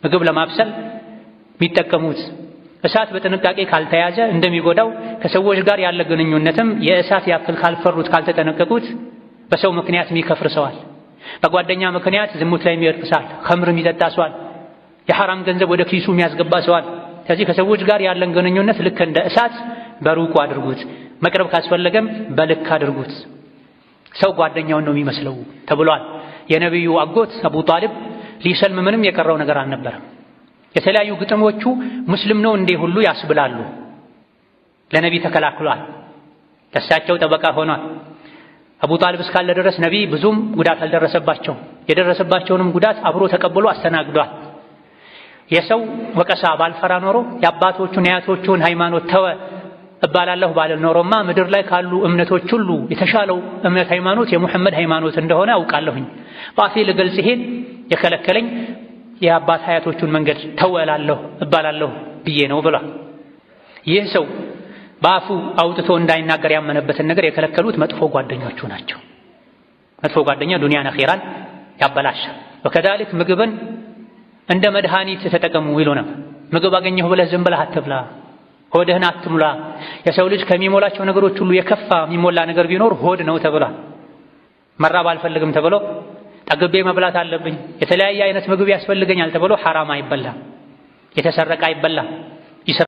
ምግብ ለማብሰል የሚጠቀሙት እሳት በጥንቃቄ ካልተያዘ እንደሚጎዳው ከሰዎች ጋር ያለ ግንኙነትም የእሳት ያክል ካልፈሩት ካልተጠነቀቁት በሰው ምክንያት የሚከፍር ሰዋል። በጓደኛ ምክንያት ዝሙት ላይ የሚወድቅ ሰዋል። ኸምር የሚጠጣ ሰዋል። የሐራም ገንዘብ ወደ ኪሱ የሚያስገባ ሰዋል። ስለዚህ ከሰዎች ጋር ያለን ግንኙነት ልክ እንደ እሳት በሩቁ አድርጉት። መቅረብ ካስፈለገም በልክ አድርጉት። ሰው ጓደኛውን ነው የሚመስለው ተብሏል። የነቢዩ አጎት አቡ ጣሊብ ሊሰልም ምንም የቀረው ነገር አልነበረም። የተለያዩ ግጥሞቹ ሙስሊም ነው እንዴ ሁሉ ያስብላሉ። ለነቢ ተከላክሏል። ለእሳቸው ጠበቃ ሆኗል። አቡ ጣሊብ እስካለ ድረስ ነቢ ብዙም ጉዳት አልደረሰባቸውም። የደረሰባቸውንም ጉዳት አብሮ ተቀብሎ አስተናግዷል። የሰው ወቀሳ ባልፈራ ኖሮ የአባቶቹን የአያቶቹን ሃይማኖት ተወ እባላለሁ ባልል ኖሮማ ምድር ላይ ካሉ እምነቶች ሁሉ የተሻለው እምነት ሃይማኖት የሙሐመድ ሃይማኖት እንደሆነ አውቃለሁኝ። በአፌ ልገልጽ ይሄን የከለከለኝ የአባት አያቶቹን መንገድ ተወ እባላለሁ ብዬ ነው ብሏል። ይህ ሰው በአፉ አውጥቶ እንዳይናገር ያመነበትን ነገር የከለከሉት መጥፎ ጓደኞቹ ናቸው። መጥፎ ጓደኛ ዱንያን አኺራን ያበላሻል። ወከዛሊክ ምግብን እንደ መድኃኒት ተጠቀሙ ይሉናል። ምግብ አገኘሁ ብለህ ዝም ብለህ አትብላ፣ ሆድህን አትሙላ። የሰው ልጅ ከሚሞላቸው ነገሮች ሁሉ የከፋ የሚሞላ ነገር ቢኖር ሆድ ነው ተብሏል። መራብ አልፈልግም ተብሎ ጠግቤ መብላት አለብኝ፣ የተለያየ አይነት ምግብ ያስፈልገኛል ተብሎ ሐራም አይበላም፣ የተሰረቀ አይበላም።